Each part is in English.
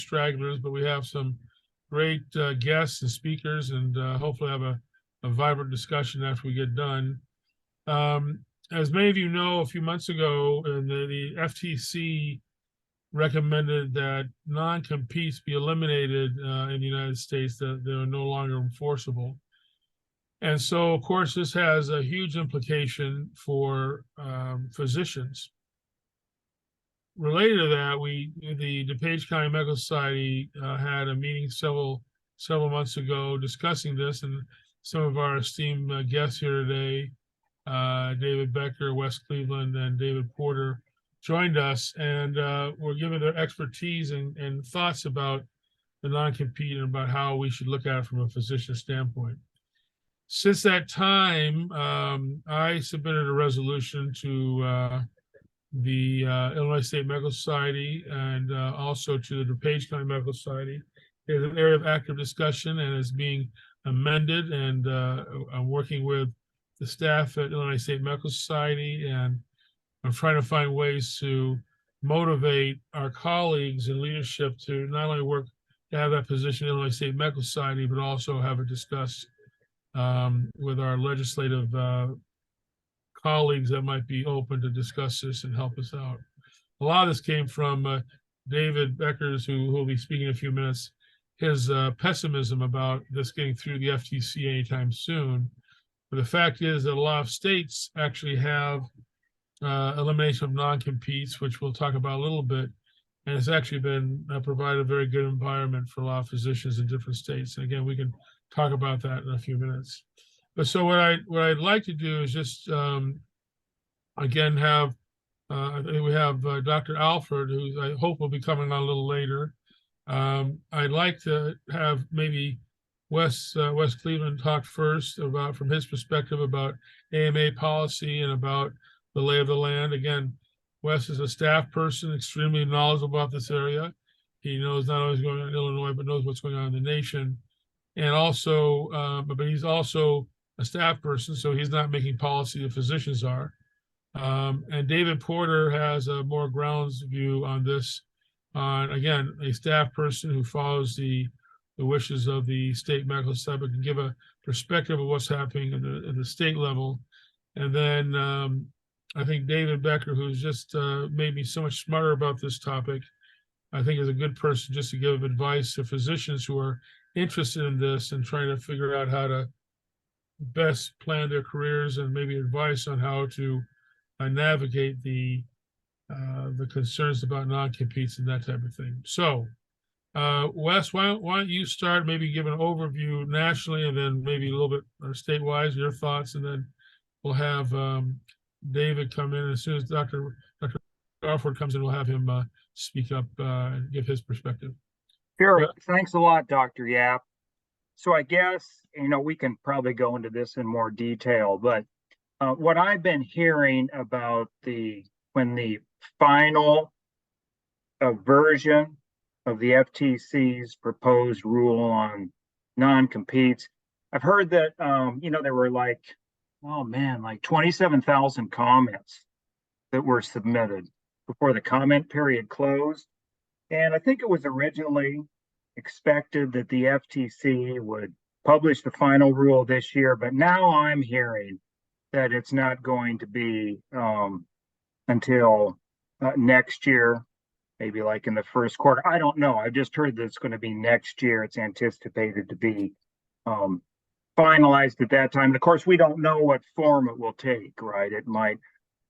stragglers, but we have some great guests and speakers, and hopefully have a vibrant discussion after we get done. As many of you know, a few months ago, the FTC recommended that non-competes be eliminated in the United States, that they're no longer enforceable. And so, of course, this has a huge implication for physicians. Related to that, the DuPage County Medical Society had a meeting several months ago discussing this, and some of our esteemed guests here today, David Becker, Wes Cleveland, and David Porter, joined us, and were given their expertise and thoughts about the non-compete and about how we should look at it from a physician standpoint. Since that time, I submitted a resolution to the Illinois State Medical Society and also to the DuPage County Medical Society. It's an area of active discussion and is being amended, and I'm working with the staff at Illinois State Medical Society, and I'm trying to find ways to motivate our colleagues in leadership to not only work to have that position in Illinois State Medical Society, but also have it discussed with our legislative colleagues that might be open to discuss this and help us out. A lot of this came from David Beckers, who will be speaking in a few minutes, his pessimism about this getting through the FTC anytime soon. But the fact is that a lot of states actually have elimination of non-competes, which we'll talk about a little bit. And it's actually been provided a very good environment for a lot of physicians in different states. And again, we can talk about that in a few minutes. But so what I'd like to do is just again have I think we have Dr. Alford, who I hope will be coming on a little later. I'd like to have maybe Wes Cleveland talk first about, from his perspective, about AMA policy and about the lay of the land. Again, Wes is a staff person, extremely knowledgeable about this area. He knows not only what's going on in Illinois, but knows what's going on in the nation. And also, but he's also a staff person, so he's not making policy, the physicians are. And David Porter has a more grounds view on this, again, a staff person who follows the wishes of the state medical staff, but can give a perspective of what's happening at the state level. And then I think David Becker, who's just made me so much smarter about this topic, I think is a good person just to give advice to physicians who are interested in this and trying to figure out how to best plan their careers, and maybe advice on how to navigate the concerns about non-competes and that type of thing. So, Wes, why don't you start, maybe give an overview nationally, and then maybe a little bit statewide, your thoughts, and then we'll have David come in. As soon as Dr. Alford comes in, we'll have him speak up and give his perspective. Sure. Thanks a lot, Dr. Yap. So I guess, we can probably go into this in more detail, but what I've been hearing about when the final version of the FTC's proposed rule on non-competes, I've heard that, there were like 27,000 comments that were submitted before the comment period closed. And I think it was originally expected that the FTC would publish the final rule this year, but now I'm hearing that it's not going to be until next year, maybe like in the first quarter. I don't know. I've just heard that it's going to be next year. It's anticipated to be finalized at that time. And of course, we don't know what form it will take, right? It might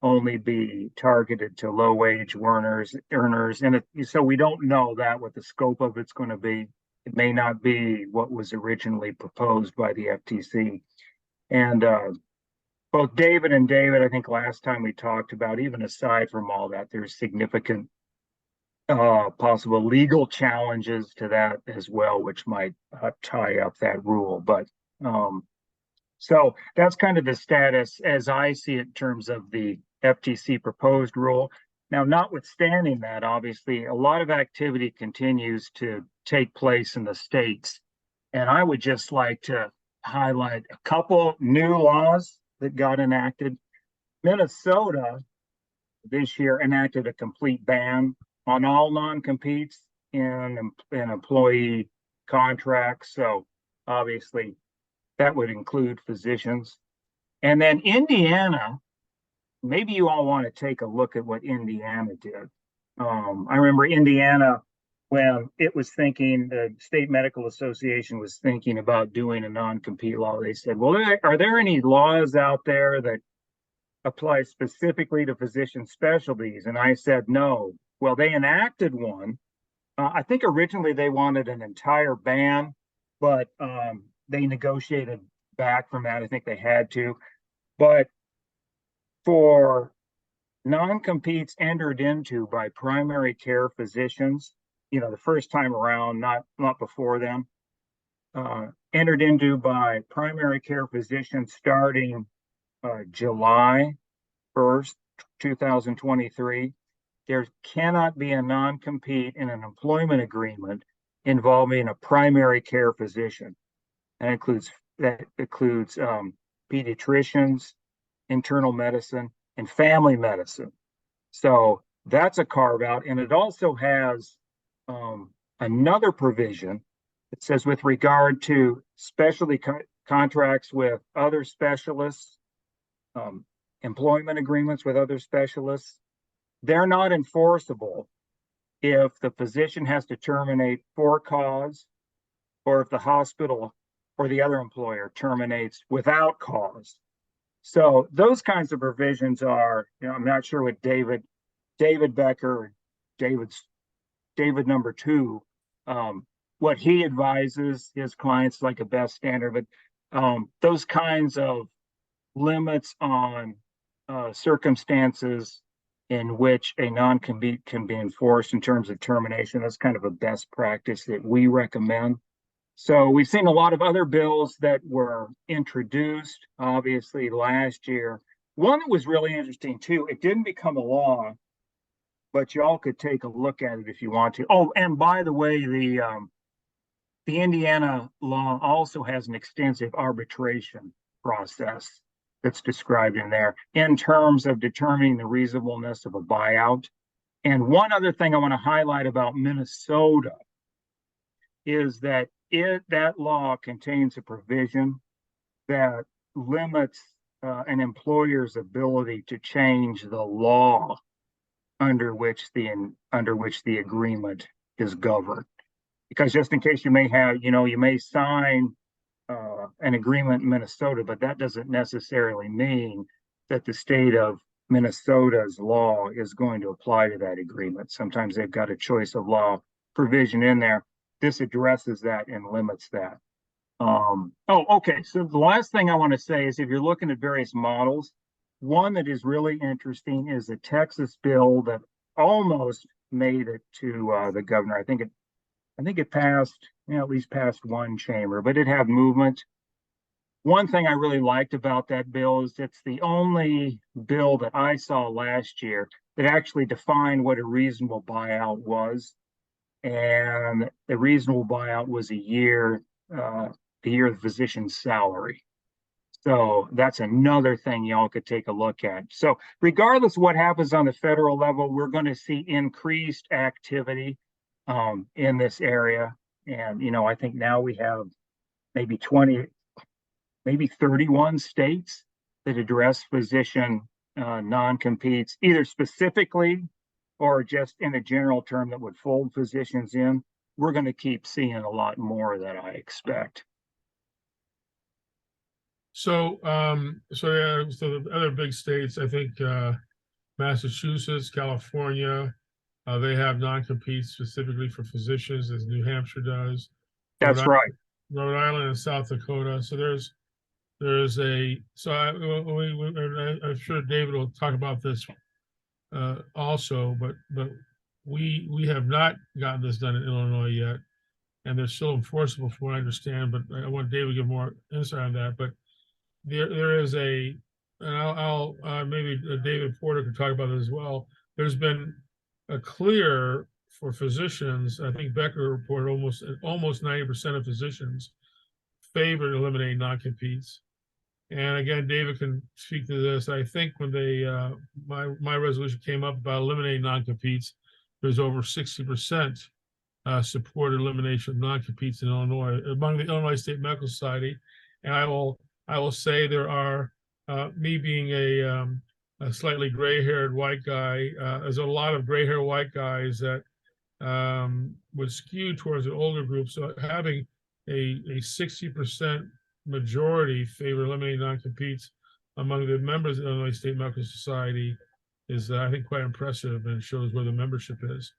only be targeted to low-wage earners, and so we don't know what the scope of it's going to be. It may not be what was originally proposed by the FTC. And both David, I think last time we talked about, even aside from all that, there's significant possible legal challenges to that as well, which might tie up that rule. But so that's kind of the status as I see it in terms of the FTC proposed rule. Now, notwithstanding that, obviously, a lot of activity continues to take place in the states. And I would just like to highlight a couple new laws that got enacted. Minnesota this year enacted a complete ban on all non-competes in employee contracts. So obviously that would include physicians. And then Indiana, maybe you all want to take a look at what Indiana did. I remember Indiana, when it was thinking, the State Medical Association was thinking about doing a non-compete law. They said, well, are there any laws out there that apply specifically to physician specialties? And I said, no. Well, they enacted one. I think originally they wanted an entire ban, but they negotiated back from that. I think they had to. But for non-competes entered into by primary care physicians, the first time around, not before then, entered into by primary care physicians starting July 1st, 2023, there cannot be a non-compete in an employment agreement involving a primary care physician. That includes pediatricians, internal medicine, and family medicine. So that's a carve out. And it also has another provision that says, with regard to specialty contracts with other specialists, employment agreements with other specialists, they're not enforceable if the physician has to terminate for cause, or if the hospital or the other employer terminates without cause. So those kinds of provisions are, I'm not sure what David Becker, David number two, what he advises his clients, like a best standard, but those kinds of limits on circumstances in which a non-compete can be enforced in terms of termination, that's kind of a best practice that we recommend. So we've seen a lot of other bills that were introduced, obviously, last year. One that was really interesting too, it didn't become a law, but y'all could take a look at it if you want to. Oh, and by the way, the Indiana law also has an extensive arbitration process that's described in there in terms of determining the reasonableness of a buyout. And one other thing I want to highlight about Minnesota is that that law contains a provision that limits an employer's ability to change the law under which the agreement is governed. Because just in case you may have, you may sign an agreement in Minnesota, but that doesn't necessarily mean that the state of Minnesota's law is going to apply to that agreement. Sometimes they've got a choice of law provision in there. This addresses that and limits that. Okay. So the last thing I want to say is, if you're looking at various models, one that is really interesting is a Texas bill that almost made it to the governor. I think it passed, at least passed one chamber, but it had movement. One thing I really liked about that bill is it's the only bill that I saw last year that actually defined what a reasonable buyout was. And the reasonable buyout was a year of the physician's salary. So that's another thing y'all could take a look at. So regardless of what happens on the federal level, we're going to see increased activity in this area. And, I think now we have maybe 20, maybe 31 states that address physician non-competes, either specifically or just in a general term that would fold physicians in. We're going to keep seeing a lot more of that, I expect. So the other big states, I think Massachusetts, California, they have non-competes specifically for physicians, as New Hampshire does. That's right. Rhode Island and South Dakota. So I'm sure David will talk about this also, but we have not gotten this done in Illinois yet, and they're still enforceable from what I understand. But I want David to give more insight on that. But there is and I'll maybe David Porter could talk about it as well. There's been a clear for physicians. I think Becker reported almost 90% of physicians favor eliminating non-competes. And again, David can speak to this. I think when my resolution came up about eliminating non-competes, there's over 60% support elimination of non-competes in Illinois among the Illinois State Medical Society. And I will say there are, me being a slightly gray-haired white guy, there's a lot of gray-haired white guys that would skew towards an older group. So having a 60% majority favor eliminating non-competes among the members of the Illinois State Medical Society is, I think, quite impressive and shows where the membership is.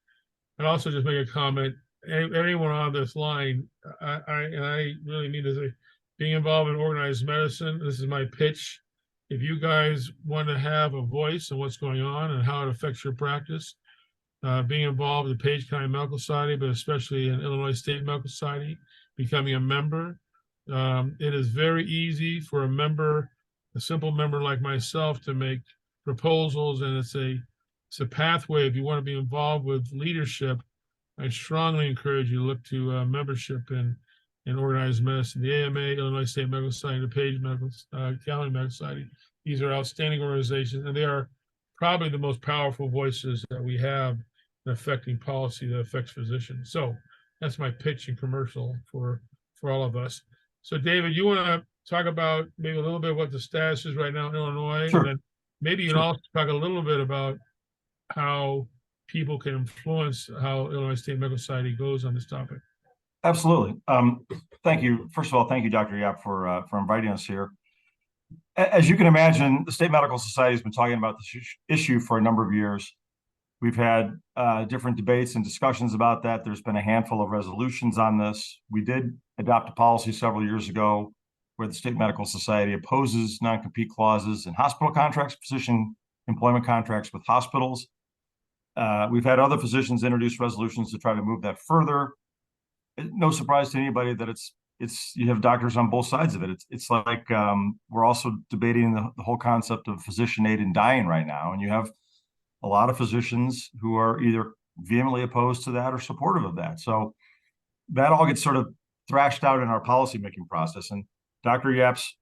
And also just make a comment, anyone on this line, I really mean to say, being involved in organized medicine, this is my pitch. If you guys want to have a voice in what's going on and how it affects your practice, being involved in the Page County Medical Society, but especially in Illinois State Medical Society, becoming a member, it is very easy for a simple member like myself, to make proposals, and it's a pathway. If you want to be involved with leadership, I strongly encourage you to look to membership in organized medicine. The AMA, Illinois State Medical Society, the Page County Medical Society. These are outstanding organizations, and they are probably the most powerful voices that we have in affecting policy that affects physicians. So that's my pitch and commercial for all of us. So David, you want to talk about maybe a little bit what the status is right now in Illinois? Sure. And then maybe you can also talk a little bit about how people can influence how Illinois State Medical Society goes on this topic. Absolutely. Thank you. First of all, thank you, Dr. Yap, for inviting us here. As you can imagine, the State Medical Society has been talking about this issue for a number of years. We've had different debates and discussions about that. There's been a handful of resolutions on this. We did adopt a policy several years ago where the State Medical Society opposes non-compete clauses in hospital contracts, physician employment contracts with hospitals. We've had other physicians introduce resolutions to try to move that further. No surprise to anybody that you have doctors on both sides of it. It's like we're also debating the whole concept of physician aid in dying right now, and you have a lot of physicians who are either vehemently opposed to that or supportive of that. So that all gets sort of thrashed out in our policymaking process. And Dr. Yap's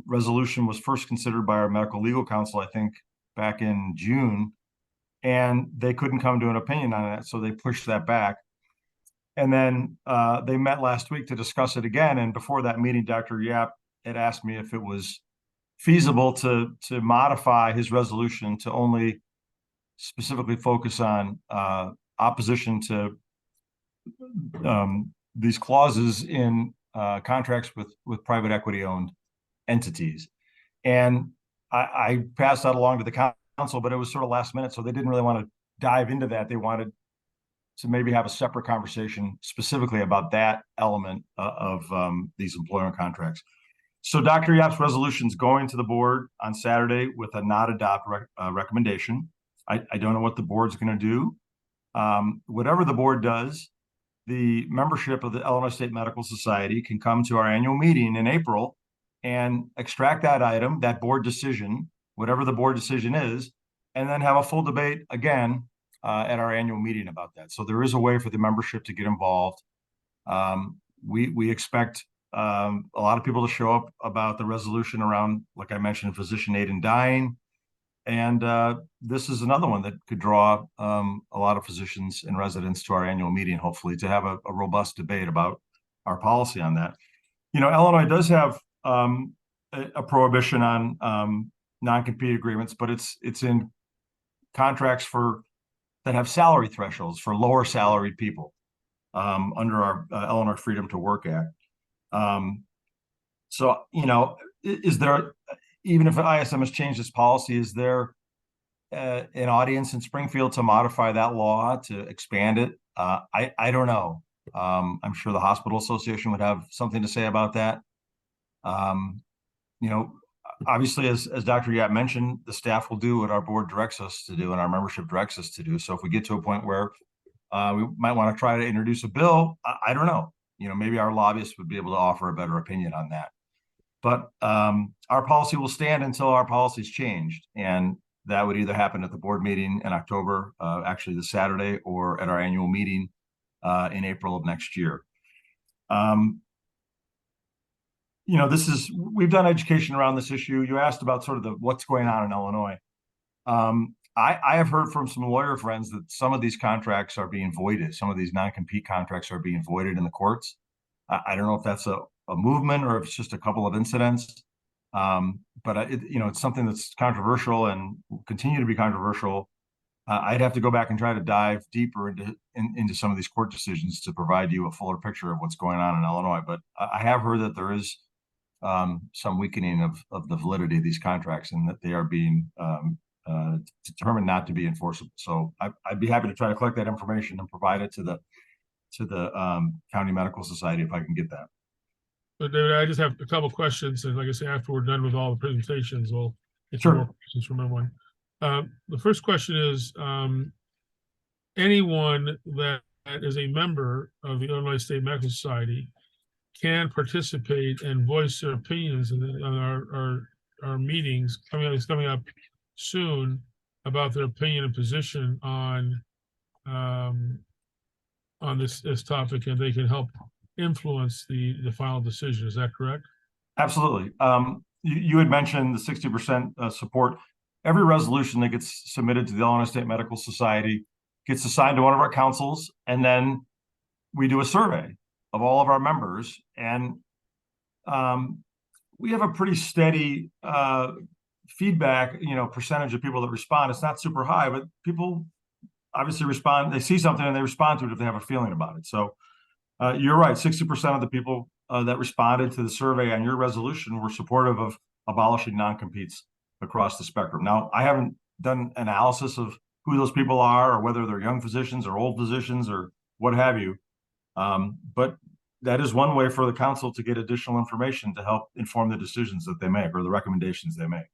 resolution was first considered by our medical legal counsel, I think, back in June, and they couldn't come to an opinion on it, so they pushed that back. And then they met last week to discuss it again. And before that meeting, Dr. Yap had asked me if it was feasible to modify his resolution to only specifically focus on opposition to these clauses in contracts with private equity owned entities. And I passed that along to the council, but it was sort of last minute, so they didn't really want to dive into that. They wanted to maybe have a separate conversation specifically about that element of these employment contracts. So Dr. Yap's resolution is going to the board on Saturday with a not adopt recommendation. I don't know what the board's going to do. Whatever the board does, the membership of the Illinois State Medical Society can come to our annual meeting in April and extract that item, that board decision, whatever the board decision is, and then have a full debate again at our annual meeting about that. So there is a way for the membership to get involved. We expect a lot of people to show up about the resolution around, like I mentioned, physician aid in dying. And this is another one that could draw a lot of physicians and residents to our annual meeting, hopefully, to have a robust debate about our policy on that. You know, Illinois does have a prohibition on non-compete agreements, but it's in contracts that have salary thresholds for lower salaried people under our Illinois Freedom to Work Act. So, you know, is there, even if ISM has changed its policy, is there an audience in Springfield to modify that law, to expand it? I don't know. I'm sure the Hospital Association would have something to say about that. You know, obviously, as Dr. Yap mentioned, the staff will do what our board directs us to do and our membership directs us to do. So if we get to a point where we might want to try to introduce a bill, I don't know. You know, maybe our lobbyists would be able to offer a better opinion on that. But our policy will stand until our policy is changed. And that would either happen at the board meeting in October, actually this Saturday, or at our annual meeting in April of next year. You know, we've done education around this issue. You asked about sort of what's going on in Illinois. I have heard from some lawyer friends that some of these contracts are being voided. Some of these non-compete contracts are being voided in the courts. I don't know if that's a movement or if it's just a couple of incidents. But it's something that's controversial and will continue to be controversial. I'd have to go back and try to dive deeper into some of these court decisions to provide you a fuller picture of what's going on in Illinois. But I have heard that there is some weakening of the validity of these contracts and that they are being determined not to be enforceable. So I'd be happy to try to collect that information and provide it to the County Medical Society if I can get that. But David, I just have a couple questions, and like I say, after we're done with all the presentations, we'll get Sure. some more questions from everyone. The first question is, anyone that is a member of the Illinois State Medical Society can participate and voice their opinions on our meetings coming up soon about their opinion and position on this topic, and they can help influence the final decision. Is that correct? Absolutely. You had mentioned the 60% support. Every resolution that gets submitted to the Illinois State Medical Society gets assigned to one of our councils, and then we do a survey of all of our members. And we have a pretty steady feedback, percentage of people that respond. It's not super high, but people obviously respond. They see something and they respond to it if they have a feeling about it. So you're right. 60% of the people that responded to the survey on your resolution were supportive of abolishing non-competes across the spectrum. Now, I haven't done analysis of who those people are or whether they're young physicians or old physicians or what have you. But that is one way for the council to get additional information to help inform the decisions that they make or the recommendations they make.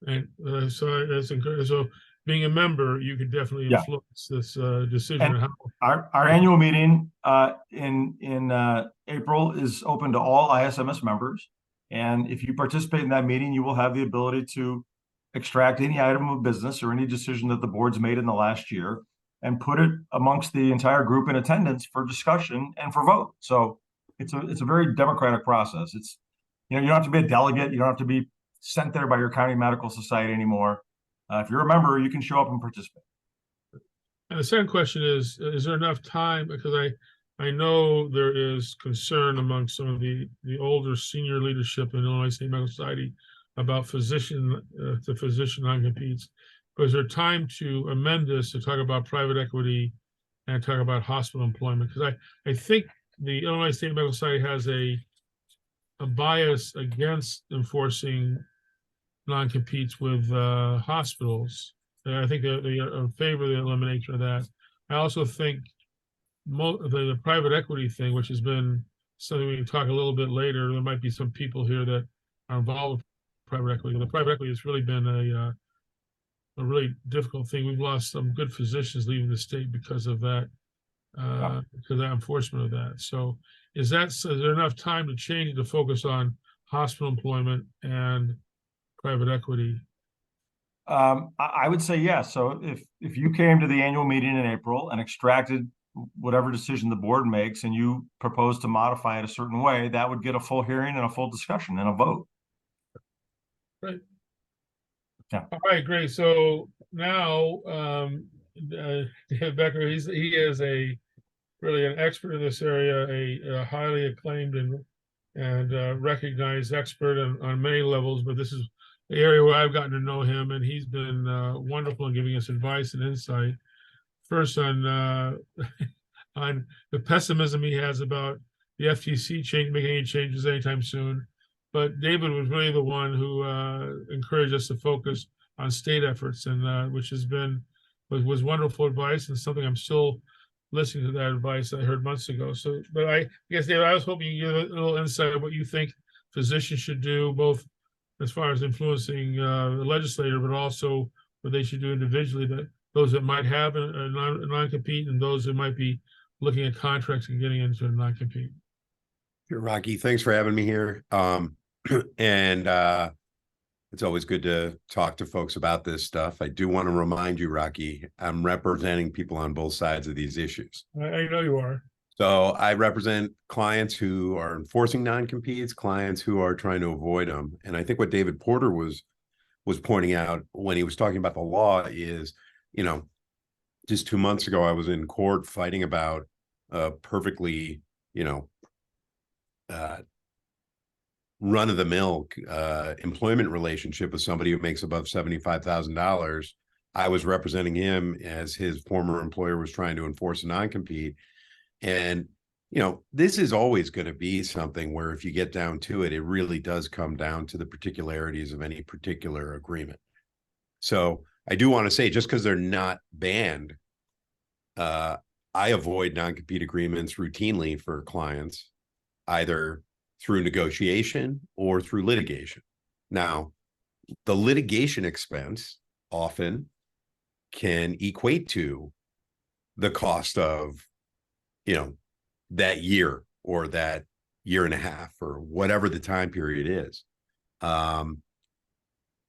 And so that's encouraging. So being a member, you could definitely influence this decision. And our annual meeting in April is open to all ISMS members. And if you participate in that meeting, you will have the ability to extract any item of business or any decision that the board's made in the last year and put it amongst the entire group in attendance for discussion and for vote. So it's a very democratic process. It's, you don't have to be a delegate. You don't have to be sent there by your county medical society anymore. If you're a member, you can show up and participate. And the second question is there enough time? Because I know there is concern among some of the older senior leadership in Illinois State Medical Society about physician non-competes. But is there time to amend this to talk about private equity and talk about hospital employment? Because I think the Illinois State Medical Society has a bias against enforcing non-competes with hospitals. I think they are in favor of the elimination of that. I also think the private equity thing, which has been something we can talk a little bit later, there might be some people here that are involved with private equity. The private equity has really been a really difficult thing. We've lost some good physicians leaving the state because of that, because of that enforcement of that. So is there enough time to change it to focus on hospital employment and private equity? I would say yes. So if you came to the annual meeting in April and extracted whatever decision the board makes and you propose to modify it a certain way, that would get a full hearing and a full discussion and a vote. Right. Yeah. All right, great. So now David Becker, he is really an expert in this area, a highly acclaimed and recognized expert on many levels, but this is the area where I've gotten to know him, and he's been wonderful in giving us advice and insight. First on on the pessimism he has about the FTC making any changes anytime soon. But David was really the one who encouraged us to focus on state efforts, and which was wonderful advice, and something I'm still listening to that advice I heard months ago. So, but I guess, David, I was hoping you give a little insight of what you think physicians should do, both as far as influencing the legislator, but also what they should do individually, that those that might have a non-compete and those that might be looking at contracts and getting into a non-compete. Sure, Rocky, thanks for having me here. And it's always good to talk to folks about this stuff. I do want to remind you, Rocky, I'm representing people on both sides of these issues. I know you are. So I represent clients who are enforcing non-competes, clients who are trying to avoid them. And I think what David Porter was pointing out when he was talking about the law is you know, just 2 months ago, I was in court fighting about a perfectly, run-of-the-mill employment relationship with somebody who makes above $75,000. I was representing him as his former employer was trying to enforce a non-compete. And, this is always going to be something where if you get down to it, it really does come down to the particularities of any particular agreement. So I do want to say, just because they're not banned, I avoid non-compete agreements routinely for clients, either through negotiation or through litigation. Now, the litigation expense often can equate to the cost of, that year or that year and a half or whatever the time period is.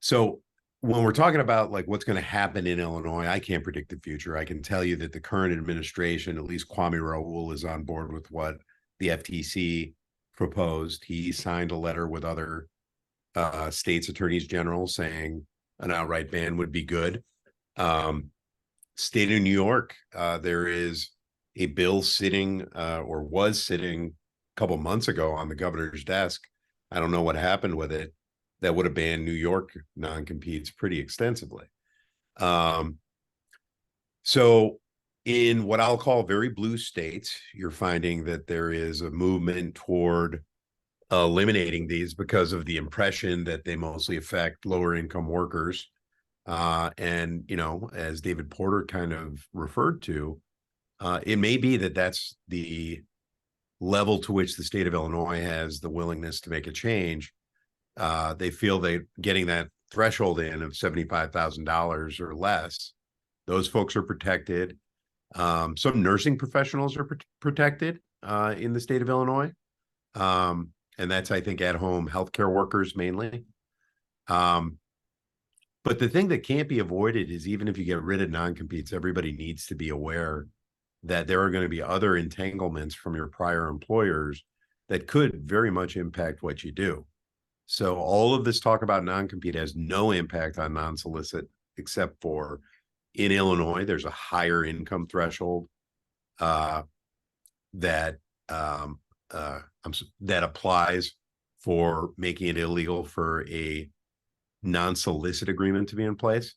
So when we're talking about like what's going to happen in Illinois, I can't predict the future. I can tell you that the current administration, at least Kwame Raoul, is on board with what the FTC proposed. He signed a letter with other states' attorneys general saying an outright ban would be good. State of New York, there is a bill sitting or was sitting a couple months ago on the governor's desk. I don't know what happened with it. That would have banned New York non-competes pretty extensively. So in what I'll call very blue states, you're finding that there is a movement toward eliminating these because of the impression that they mostly affect lower income workers. And, as David Porter kind of referred to, it may be that that's the level to which the state of Illinois has the willingness to make a change. They feel that getting that threshold in of $75,000 or less, those folks are protected. Some nursing professionals are protected in the state of Illinois. And that's, I think, at-home healthcare workers mainly. But the thing that can't be avoided is even if you get rid of non-competes, everybody needs to be aware that there are going to be other entanglements from your prior employers that could very much impact what you do. So all of this talk about non-compete has no impact on non-solicit, except for in Illinois, there's a higher income threshold that applies for making it illegal for a non-solicit agreement to be in place.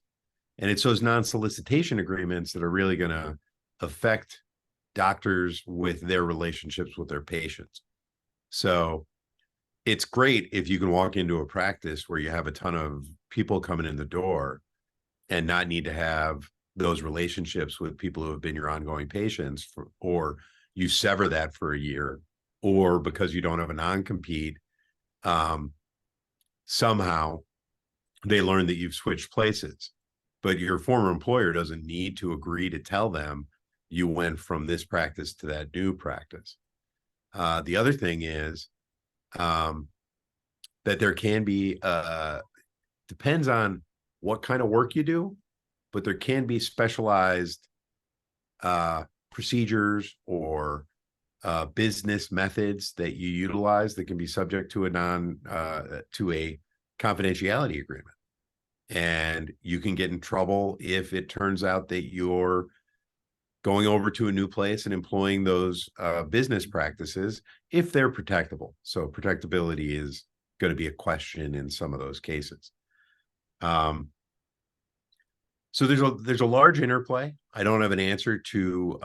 And it's those non-solicitation agreements that are really going to affect doctors with their relationships with their patients. So it's great if you can walk into a practice where you have a ton of people coming in the door and not need to have those relationships with people who have been your ongoing patients, or you sever that for a year, or because you don't have a non-compete, somehow they learn that you've switched places, but your former employer doesn't need to agree to tell them you went from this practice to that new practice. The other thing is that there can be, depends on what kind of work you do, but there can be specialized procedures or business methods that you utilize that can be subject to a confidentiality agreement. And you can get in trouble if it turns out that you're going over to a new place and employing those business practices if they're protectable. So protectability is going to be a question in some of those cases. So there's a large interplay. I don't have an answer to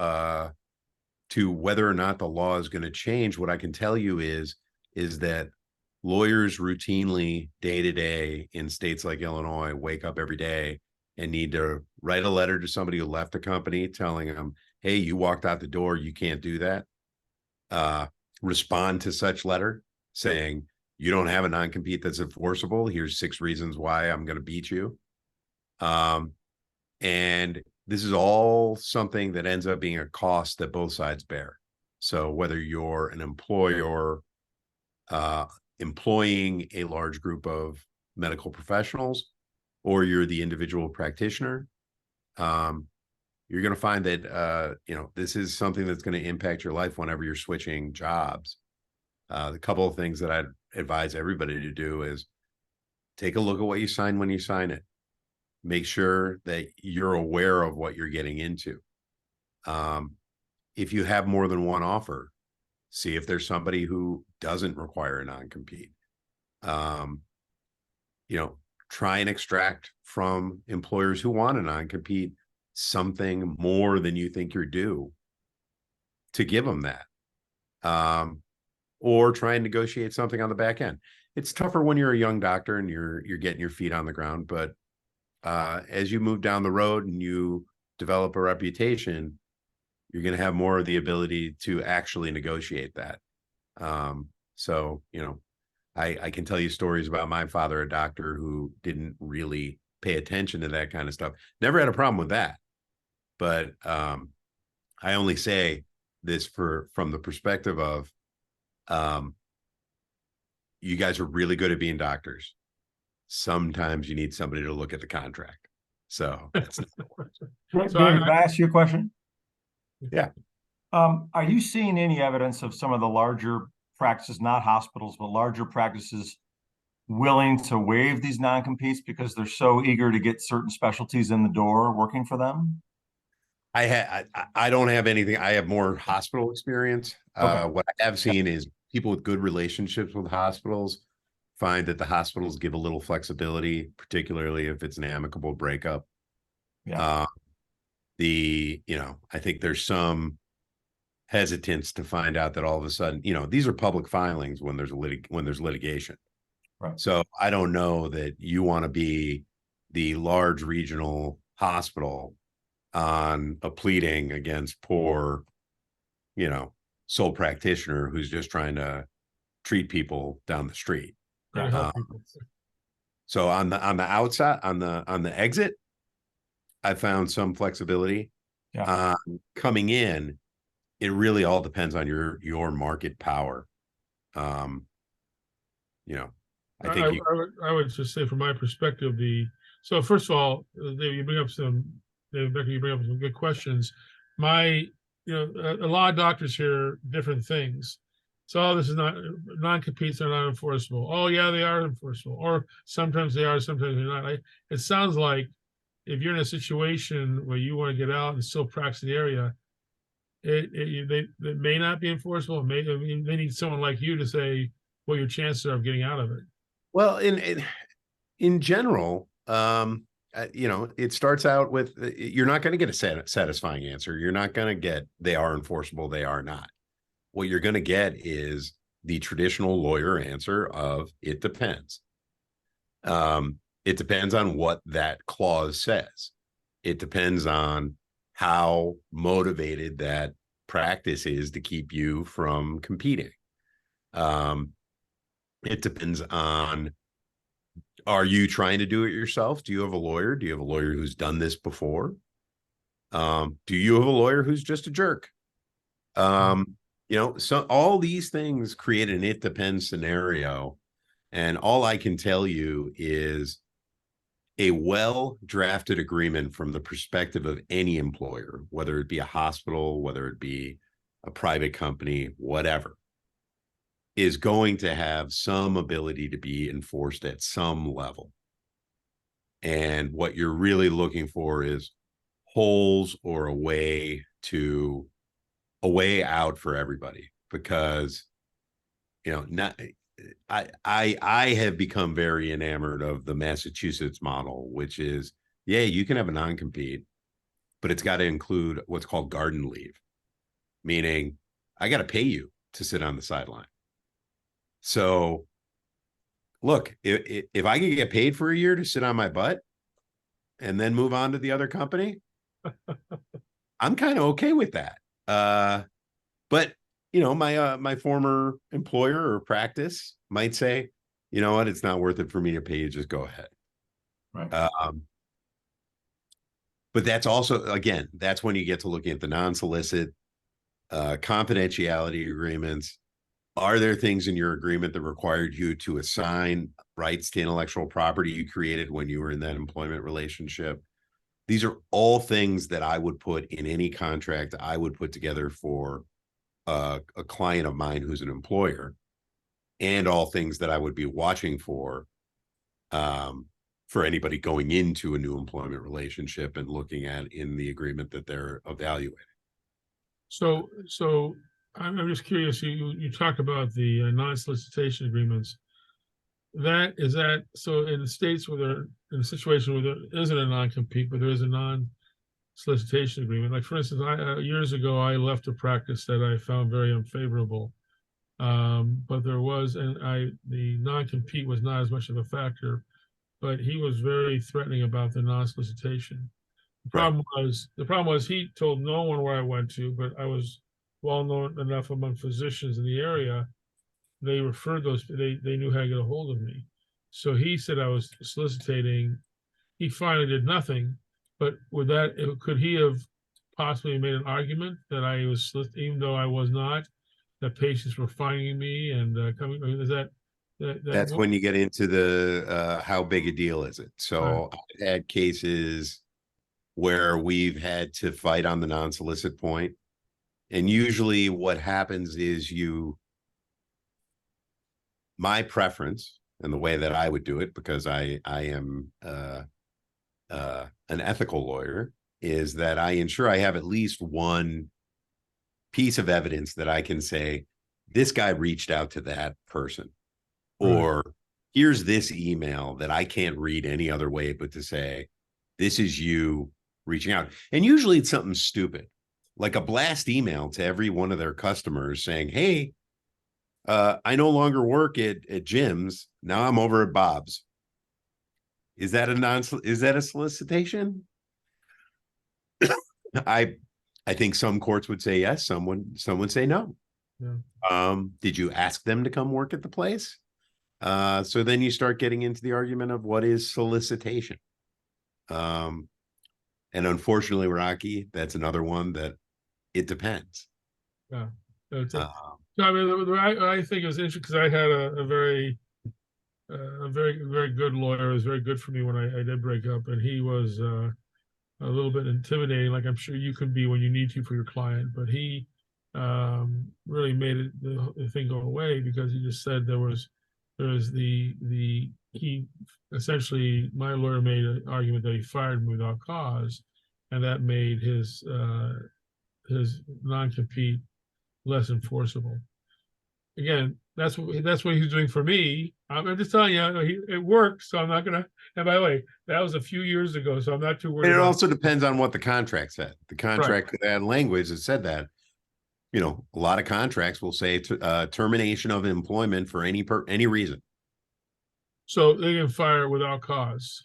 whether or not the law is going to change. What I can tell you is that lawyers routinely, day to day, in states like Illinois, wake up every day and need to write a letter to somebody who left a company telling them, hey, you walked out the door, you can't do that. Respond to such letter saying, you don't have a non-compete that's enforceable. Here's 6 reasons why I'm going to beat you. And this is all something that ends up being a cost that both sides bear. So whether you're an employer employing a large group of medical professionals, or you're the individual practitioner, you're going to find that, this is something that's going to impact your life whenever you're switching jobs. The couple of things that I'd advise everybody to do is take a look at what you sign when you sign it. make sure that you're aware of what you're getting into. If you have more than one offer, see if there's somebody who doesn't require a non-compete. You know, try and extract from employers who want a non-compete something more than you think you're due to give them that. Or try and negotiate something on the back end. It's tougher when you're a young doctor and you're getting your feet on the ground, but as you move down the road and you develop a reputation, you're going to have more of the ability to actually negotiate that. So, you know, I can tell you stories about my father, a doctor who didn't really pay attention to that kind of stuff. Never had a problem with that. But I only say this from the perspective of you guys are really good at being doctors. Sometimes you need somebody to look at the contract. So that's David, So can I ask you a question? Yeah. Are you seeing any evidence of some of the larger practices, not hospitals, but larger practices willing to waive these non-competes because they're so eager to get certain specialties in the door working for them? I don't have anything. I have more hospital experience. Okay. What I have seen is people with good relationships with hospitals find that the hospitals give a little flexibility, particularly if it's an amicable breakup. Yeah. You know, I think there's some hesitance to find out that all of a sudden, you know, these are public filings when there's litigation. Right. So I don't know that you want to be the large regional hospital on a pleading against poor, you know, sole practitioner who's just trying to treat people down the street. Try to help people. So on the outside, on the exit, I found some flexibility. Yeah. Coming in, it really all depends on your market power. You know, I think I would just say from my perspective, so first of all, David, you bring up some good questions. You know, a lot of doctors hear different things. So, oh, this is not non-competes are not enforceable. Oh, yeah, they are enforceable. Or sometimes they are, sometimes they're not. It sounds like if you're in a situation where you want to get out and still practice in the area, they may not be enforceable. They need someone like you to say what your chances are of getting out of it. well, in general, you know, it starts out with you're not going to get a satisfying answer. You're not going to get they are enforceable, they are not. What you're going to get is the traditional lawyer answer of it depends. It depends on what that clause says. It depends on how motivated that practice is to keep you from competing. It depends on, are you trying to do it yourself? Do you have a lawyer? Do you have a lawyer who's done this before? Do you have a lawyer who's just a jerk? You know, so all these things create an it depends scenario. And all I can tell you is a well-drafted agreement from the perspective of any employer, whether it be a hospital, whether it be a private company, whatever, is going to have some ability to be enforced at some level. And what you're really looking for is holes or a way out for everybody, because, you know, I have become very enamored of the Massachusetts model, which is, yeah, you can have a non-compete, but it's got to include what's called garden leave, meaning I got to pay you to sit on the sideline. So look, if I can get paid for a year to sit on my butt and then move on to the other company, I'm kind of okay with that. But you know, my former employer or practice might say, you know what, it's not worth it for me to pay you. Just go ahead. Right. But that's also, again, that's when you get to looking at the non-solicit confidentiality agreements. Are there things in your agreement that required you to assign rights to intellectual property you created when you were in that employment relationship? These are all things that I would put in any contract I would put together for a client of mine who's an employer, and all things that I would be watching for for anybody going into a new employment relationship and looking at in the agreement that they're evaluating. So I'm just curious, you talk about the non-solicitation agreements. Is that, so in the states where they're in a situation where there isn't a non-compete, but there is a non-solicitation agreement, like for instance, years ago, I left a practice that I found very unfavorable. But there was, the non-compete was not as much of a factor, but he was very threatening about the non-solicitation. The problem was he told no one where I went to, but I was well known enough among physicians in the area. They referred they knew how to get a hold of me. So he said I was soliciting. He finally did nothing, but could he have possibly made an argument that I was, even though I was not, that patients were finding me and coming? Is That's when you get into the how big a deal is it? So Right. I've had cases where we've had to fight on the non-solicit point. And usually what happens is my preference and the way that I would do it, because I am an ethical lawyer, is that I ensure I have at least one piece of evidence that I can say, this guy reached out to that person, or here's this email that I can't read any other way but to say, this is you reaching out. And usually it's something stupid, like a blast email to every one of their customers saying, hey, I no longer work at Jim's. Now I'm over at Bob's. Is that a solicitation? I think some courts would say yes. Some would say no. Yeah. Did you ask them to come work at the place? So then you start getting into the argument of what is solicitation. And unfortunately, Rocky, that's another one that it depends. Yeah. I mean, I think it was interesting because I had a very very good lawyer. It was very good for me when I did break up, and he was a little bit intimidating, like I'm sure you can be when you need to for your client. But he really made the thing go away, because he just said there's he essentially, my lawyer made an argument that he fired me without cause, and that made his non-compete less enforceable. Again, that's what he's doing for me. I'm just telling you, it worked. So I'm not gonna. And by the way, that was a few years ago, so I'm not too worried. And it also depends on what the contract said. The contract could add language that said that. You know, a lot of contracts will say termination of employment for any reason. So they can fire without cause.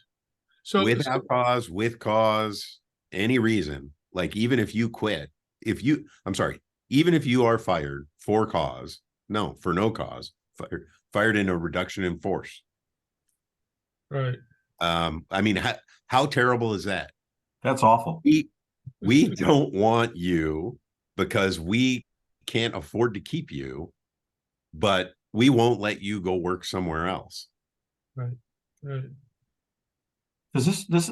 So without cause, with cause, any reason. Like even if you quit, even if you are fired for cause, for no cause, fired in a reduction in force. Right. I mean, how terrible is that? That's awful. We don't want you because we can't afford to keep you, but we won't let you go work somewhere else. Right. Right. Does this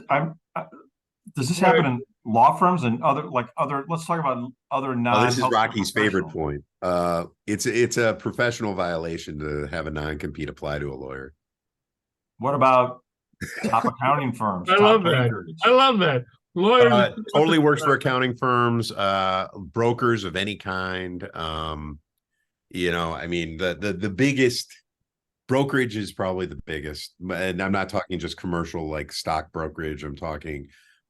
happen in law firms and let's talk about other non. This is Rocky's favorite point. It's a professional violation to have a non-compete apply to a lawyer. What about top accounting firms? I love that. Lawyers totally works for accounting firms, brokers of any kind. You know, I mean, the biggest brokerage is probably the biggest, and I'm not talking just commercial like stock brokerage. I'm talking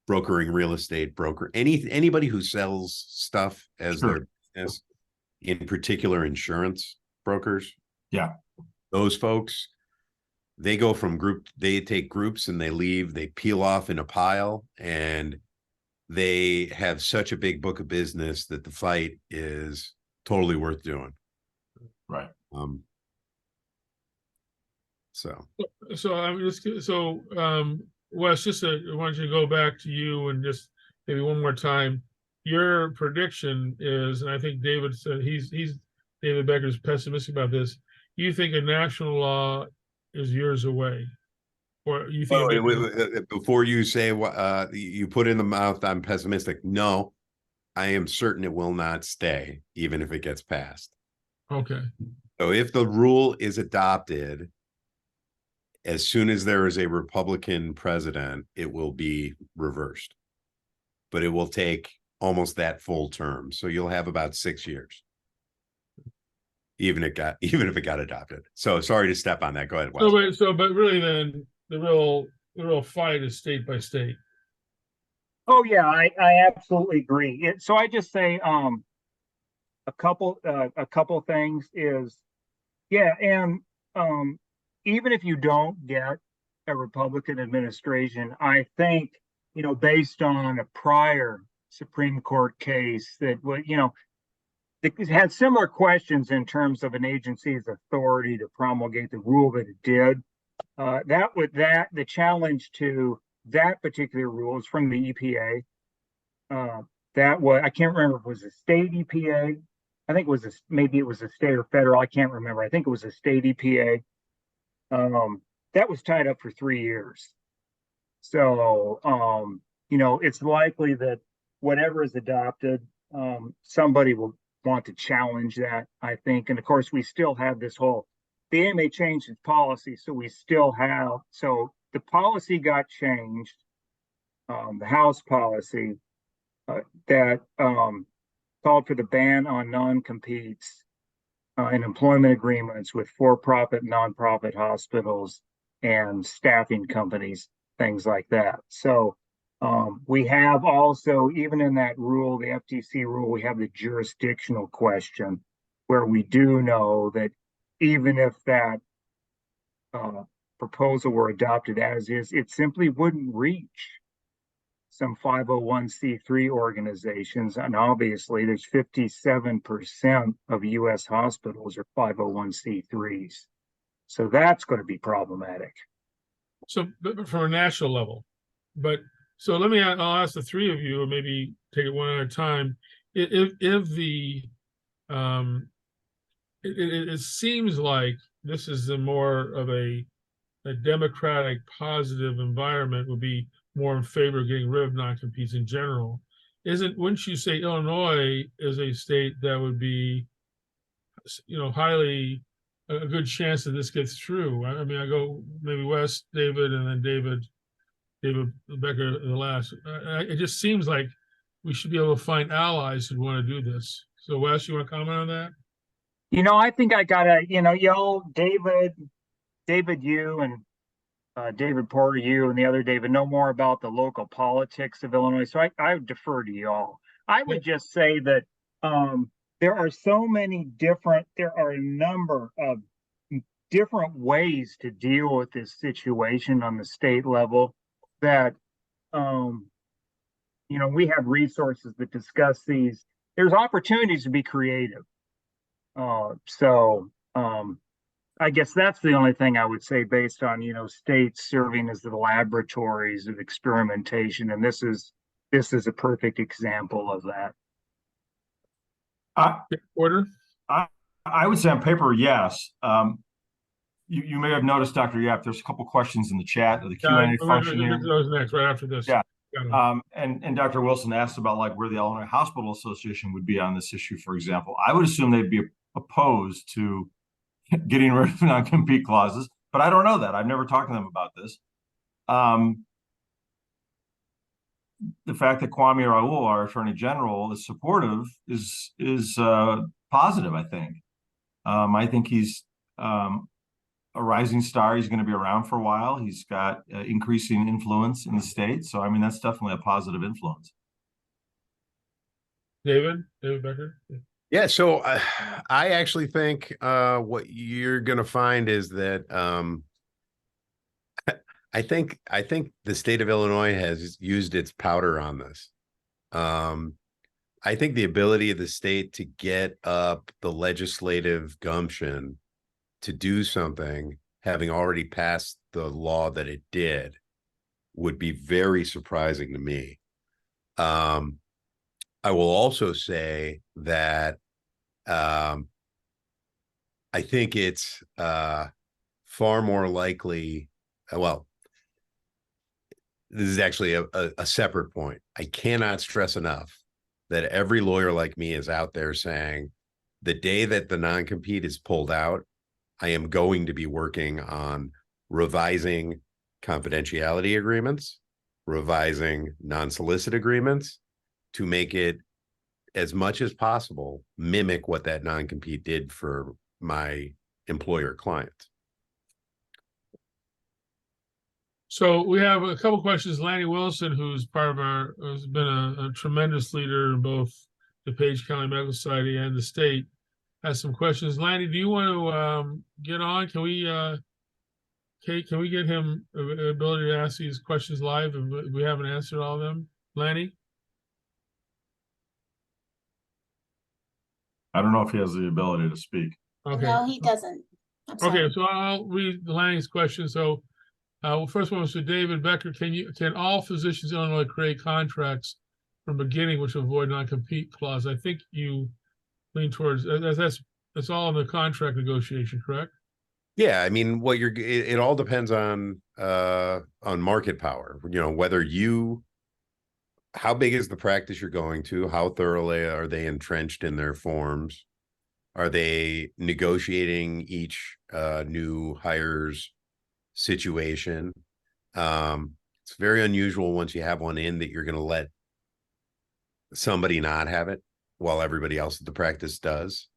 brokering real estate, anybody who sells stuff as their business, in particular insurance brokers. Yeah, those folks, they go from they take groups and they leave, they peel off in a pile, and they have such a big book of business that the fight is totally worth doing. Right. So I'm just Wes, I want you to go back to you and just maybe one more time. Your prediction is, and I think David said David Becker's pessimistic about this. You think a national law is years away, or you think? Before you say what you put in the mouth, I'm pessimistic. No, I am certain it will not stay, even if it gets passed. Okay. So if the rule is adopted, as soon as there is a Republican president, it will be reversed. But it will take almost that full term. So you'll have about 6 years. Even if it got adopted. So sorry to step on that. Go ahead, Wes. But really then the real fight is state by state. Oh yeah, I absolutely agree. So I just say a couple things is, yeah, and even if you don't get a Republican administration, I think, based on a prior Supreme Court case that would, it had similar questions in terms of an agency's authority to promulgate the rule that it did. The challenge to that particular rule is from the EPA. I can't remember if it was a state EPA. I think maybe it was a state or federal. I can't remember. I think it was a state EPA. That was tied up for 3 years. So, it's likely that whatever is adopted, somebody will want to challenge that, I think. And of course, we still have the AMA changed its policy, so the policy got changed, the House policy that called for the ban on non-competes in employment agreements with for-profit, nonprofit hospitals and staffing companies, things like that. So we have also, even in that rule, the FTC rule, we have the jurisdictional question where we do know that even if that proposal were adopted as is, it simply wouldn't reach some 501c3 organizations. And obviously there's 57% of US hospitals are 501c3s. So that's going to be problematic. So from a national level, so I'll ask the three of you, or maybe take it one at a time. If the it seems like this is more of a democratic, positive environment, would be more in favor of getting rid of non-competes in general. Wouldn't you say Illinois is a state that would be, highly a good chance that this gets through? I mean, I go maybe Wes, David, and then David Becker the last. It just seems like we should be able to find allies who want to do this. So Wes, you want to comment on that? I think I gotta, y'all, David, you and David Porter, you and the other David, know more about the local politics of Illinois. So I would defer to y'all. I would just say that there are a number of different ways to deal with this situation on the state level that, we have resources that discuss these. There's opportunities to be creative. I guess that's the only thing I would say based on, states serving as the laboratories of experimentation. And this is a perfect example of that. Order? I would say on paper, yes. You may have noticed, Dr. Yap, there's a couple questions in the chat of the Q&A function here. Those next, right after this. Yeah. And Dr. Wilson asked about where the Illinois Hospital Association would be on this issue, for example. I would assume they'd be opposed to getting rid of non-compete clauses, but I don't know that. I've never talked to them about this. The fact that Kwame Raoul, our Attorney General, is supportive is positive, I think. I think he's a rising star. He's going to be around for a while. He's got increasing influence in the state. So, I mean, that's definitely a positive influence. David Becker? Yeah, so I actually think what you're going to find is that I think the state of Illinois has used its powder on this. I think the ability of the state to get up the legislative gumption to do something, having already passed the law that it did, would be very surprising to me. I will also say that I think it's far more likely, well, this is actually a separate point. I cannot stress enough that every lawyer like me is out there saying the day that the non-compete is pulled out, I am going to be working on revising confidentiality agreements, revising non-solicit agreements to make it as much as possible mimic what that non-compete did for my employer clients. So we have a couple questions. Lanny Wilson, who's part of has been a tremendous leader in both the Page County Medical Society and the state, has some questions. Lanny, do you want to get on? Can we Kate, can we get him the ability to ask these questions live if we haven't answered all of them? Lanny? I don't know if he has the ability to speak. Okay. No, he doesn't. I'm sorry. Okay, so I'll read Lanny's question. So well, first one was to David Becker. Can all physicians in Illinois create contracts from beginning which avoid non-compete clause? I think you lean towards that's all in the contract negotiation, correct? Yeah, I mean, what it all depends on market power. You know, whether how big is the practice you're going to? How thoroughly are they entrenched in their forms? Are they negotiating each new hire's situation? It's very unusual once you have one in that you're going to let somebody not have it while everybody else at the practice does.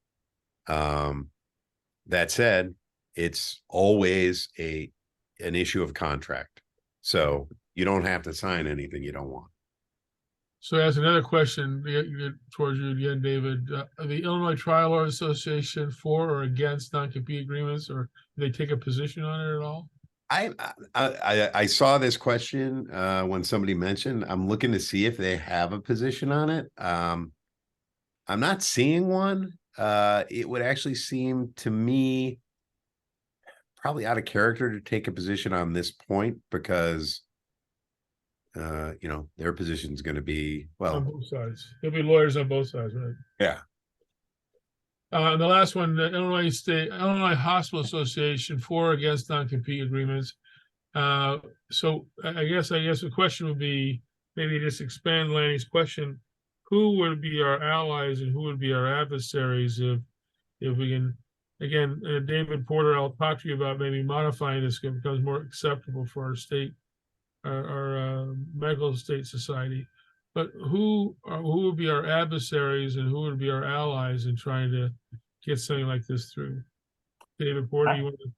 That said, it's always an issue of contract. So you don't have to sign anything you don't want. So that's another question towards you again, David. The Illinois Trial Lawyers Association for or against non-compete agreements, or do they take a position on it at all? I saw this question when somebody mentioned. I'm looking to see if they have a position on it. I'm not seeing one. It would actually seem to me probably out of character to take a position on this point because you know, their position is going to be, well, on both sides. There'll be lawyers on both sides, right? yeah. And the last one, the Illinois Hospital Association for or against non-compete agreements. So I guess the question would be, maybe just expand Lanny's question. Who would be our allies and who would be our adversaries if we can, again, David Porter, I'll talk to you about maybe modifying this so it becomes more acceptable for our state, our medical state society. But who would be our adversaries and who would be our allies in trying to get something like this through? David Porter, you want to?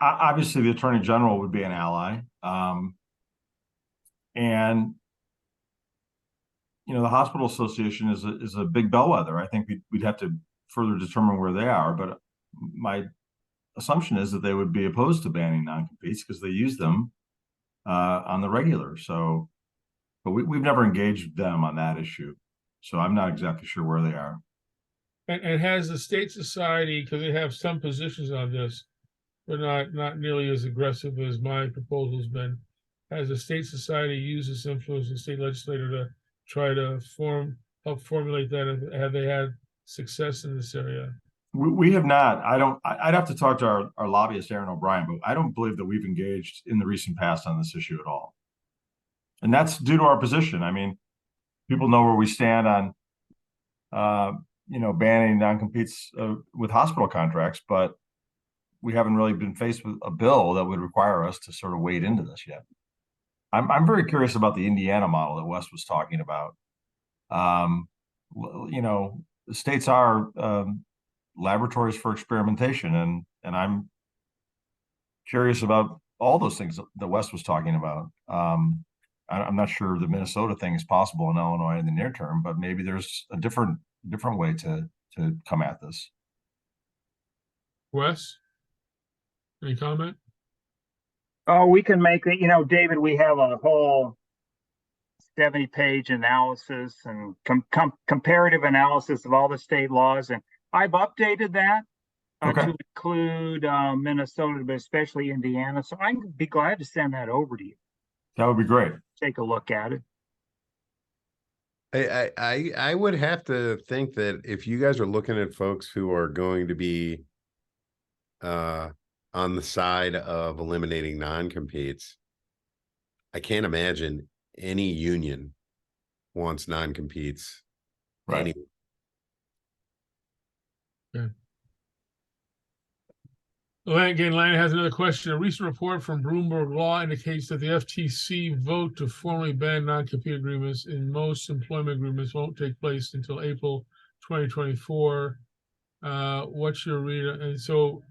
Obviously, the Attorney General would be an ally. And you know, the Hospital Association is a big bellwether. I think we'd have to further determine where they are, but my assumption is that they would be opposed to banning non-competes because they use them on the regular. So, but we've never engaged them on that issue. So I'm not exactly sure where they are. And has the state society, because they have some positions on this, but not nearly as aggressive as my proposal has been, has the state society used its influence as state legislator to try to help formulate that? Have they had success in this area? We have not. I'd have to talk to our lobbyist, Aaron O'Brien, but I don't believe that we've engaged in the recent past on this issue at all. And that's due to our position. I mean, people know where we stand on, you know, banning non-competes with hospital contracts, but we haven't really been faced with a bill that would require us to sort of wade into this yet. I'm very curious about the Indiana model that Wes was talking about. You know, the states are laboratories for experimentation, and I'm curious about all those things that Wes was talking about. I'm not sure the Minnesota thing is possible in Illinois in the near term, but maybe there's a different way to come at this. Wes, any comment? Oh, we can make it, you know, David, we have a whole 70-page analysis and comparative analysis of all the state laws. And I've updated that to include Minnesota, but especially Indiana. So I'd be glad to send that over to you. That would be great. Take a look at it. I would have to think that if you guys are looking at folks who are going to be on the side of eliminating non-competes, I can't imagine any union wants non-competes. Right. Yeah. Again, Lana has another question. A recent report from Bloomberg Law indicates that the FTC vote to formally ban non-compete agreements in most employment agreements won't take place until April 2024. What's your read? And so,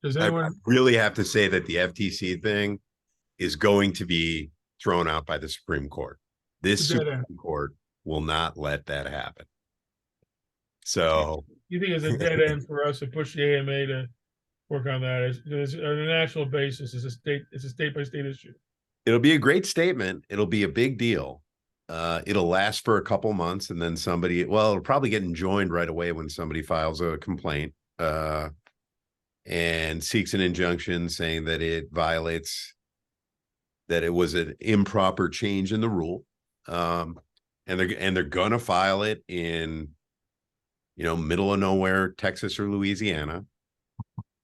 does I anyone? really have to say that the FTC thing is going to be thrown out by the Supreme Court. This Supreme Court will not let that happen. So, you think it's a dead end for us to push the AMA to work on that? It's on a national basis. It's a state by state issue. It'll be a great statement. It'll be a big deal. It'll last for a couple months, and then it'll probably get enjoined right away when somebody files a complaint and seeks an injunction saying that it violates, that it was an improper change in the rule. And they're gonna file it in, middle of nowhere, Texas or Louisiana.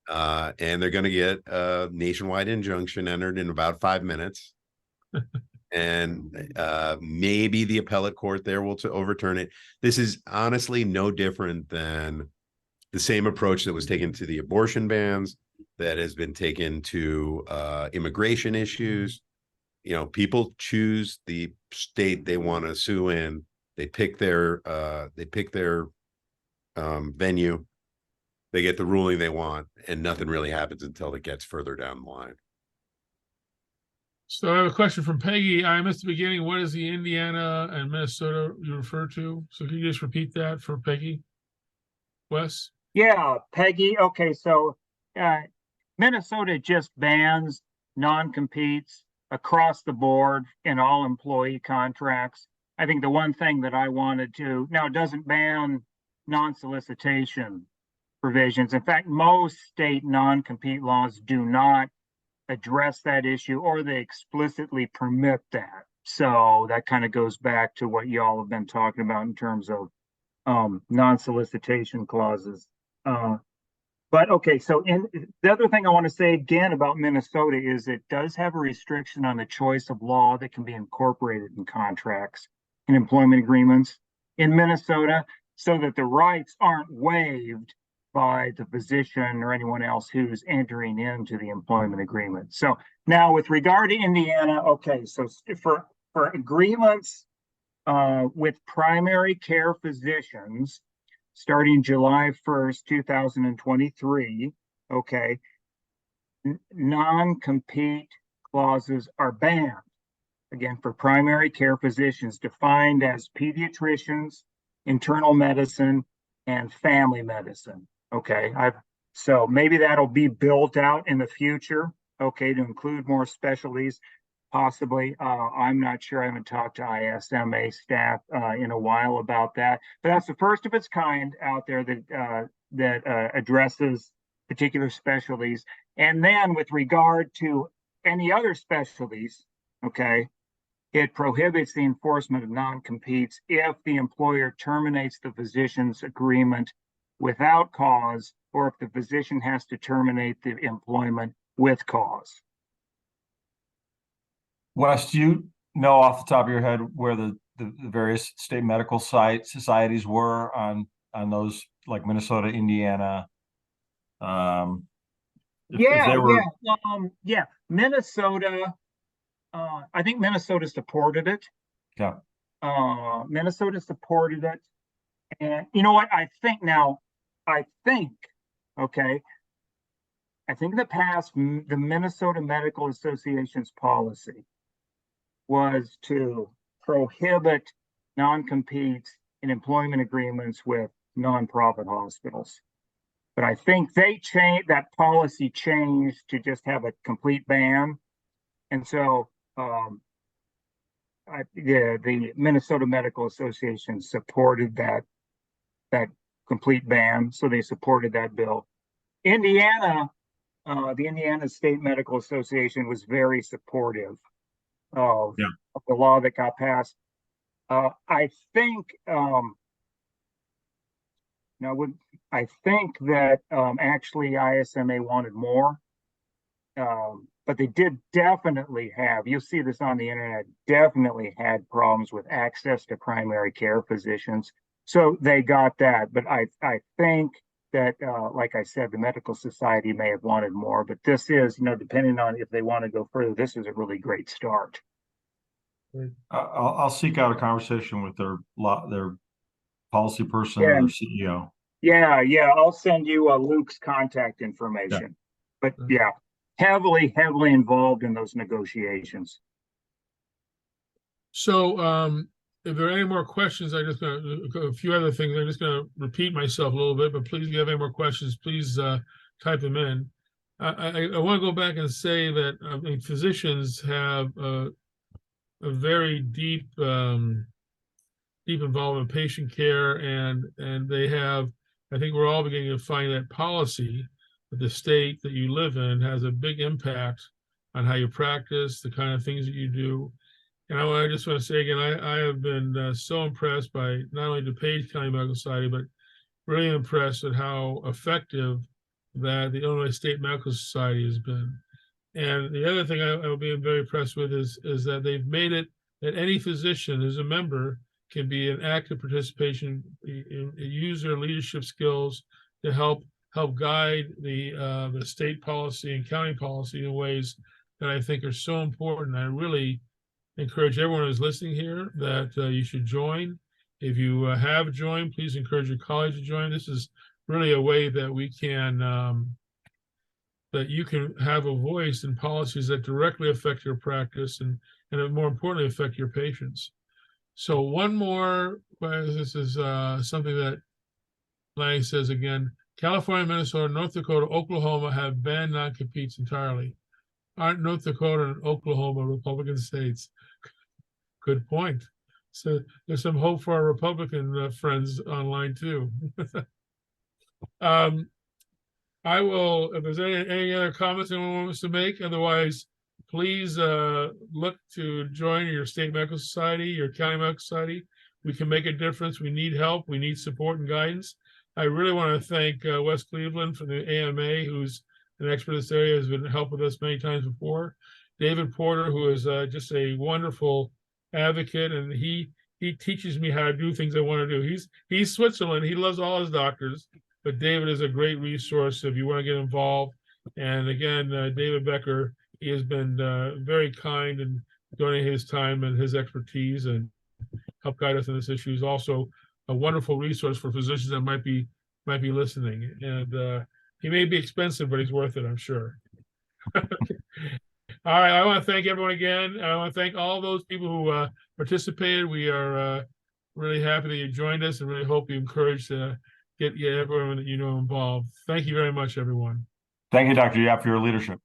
And they're gonna get a nationwide injunction entered in about 5 minutes. And maybe the appellate court there will overturn it. This is honestly no different than the same approach that was taken to the abortion bans, that has been taken to immigration issues. People choose the state they want to sue in. They pick their venue. They get the ruling they want, and nothing really happens until it gets further down the line. So I have a question from Peggy. I missed the beginning. What is the Indiana and Minnesota you refer to? So can you just repeat that for Peggy? Wes? Yeah, Peggy. Okay, so Minnesota just bans non-competes across the board in all employee contracts. I think the one thing that I wanted to, now it doesn't ban non-solicitation provisions. In fact, most state non-compete laws do not address that issue, or they explicitly permit that. So that kind of goes back to what y'all have been talking about in terms of non-solicitation clauses. But okay, so the other thing I want to say again about Minnesota is it does have a restriction on the choice of law that can be incorporated in contracts and employment agreements in Minnesota, so that the rights aren't waived by the physician or anyone else who's entering into the employment agreement. So now with regard to Indiana, okay, so for agreements with primary care physicians starting July 1st, 2023, okay, non-compete clauses are banned, again, for primary care physicians defined as pediatricians, internal medicine, and family medicine. Okay, so maybe that'll be built out in the future, okay, to include more specialties, possibly. I'm not sure. I haven't talked to ISMA staff in a while about that, but that's the first of its kind out there that addresses particular specialties. And then with regard to any other specialties, okay, it prohibits the enforcement of non-competes if the employer terminates the physician's agreement without cause, or if the physician has to terminate the employment with cause. Wes, do you know off the top of your head where the various state medical societies were on those, like Minnesota, Indiana? Minnesota. I think Minnesota supported it. Yeah. Minnesota supported it. And you know what? I think in the past, the Minnesota Medical Association's policy was to prohibit non-competes in employment agreements with nonprofit hospitals. But I think that policy changed to just have a complete ban. And so the Minnesota Medical Association supported that complete ban, so they supported that bill. Indiana, the Indiana State Medical Association was very supportive of the law that got passed. I think that actually ISMA wanted more, but they did definitely have, you'll see this on the internet, definitely had problems with access to primary care physicians. So they got that, but I think that, like I said, the medical society may have wanted more, but this is, depending on if they want to go further, this is a really great start. I'll seek out a conversation with their policy person or And their CEO. yeah, I'll send you Luke's contact information. But yeah, heavily involved in those negotiations. So, if there are any more questions, a few other things. I'm just going to repeat myself a little bit, but please, if you have any more questions, please type them in. I want to go back and say that physicians have a very deep involvement in patient care, and they have. I think we're all beginning to find that policy that the state that you live in has a big impact on how you practice, the kind of things that you do. And I just want to say again, I have been so impressed by not only DuPage County Medical Society, but really impressed at how effective that the Illinois State Medical Society has been. And the other thing I will be very impressed with is that they've made it that any physician who's a member can be an active participation, use their leadership skills to help guide the state policy and county policy in ways that I think are so important. I really encourage everyone who's listening here that you should join. If you have joined, please encourage your colleagues to join. This is really a way that we can, that you can have a voice in policies that directly affect your practice and more importantly, affect your patients. So one more, this is something that Lanny says again, California, Minnesota, North Dakota, Oklahoma have banned non-competes entirely. Aren't North Dakota and Oklahoma Republican states? Good point. So there's some hope for our Republican friends online too. I will, if there's any other comments anyone wants to make, otherwise, please look to join your state medical society, your county medical society. We can make a difference. We need help. We need support and guidance. I really want to thank Wes Cleveland from the AMA, who's an expert in this area, has been helped with us many times before. David Porter, who is just a wonderful advocate, and he teaches me how to do things I want to do. He's Switzerland. He loves all his doctors, but David is a great resource if you want to get involved. And again, David Becker, he has been very kind in donating his time and his expertise and help guide us in this issue. He's also a wonderful resource for physicians that might be listening. And he may be expensive, but he's worth it, I'm sure. All right, I want to thank everyone again. I want to thank all those people who participated. We are really happy that you joined us and really hope you encourage to get everyone that you know involved. Thank you very much, everyone. Thank you, Dr. Yap, for your leadership.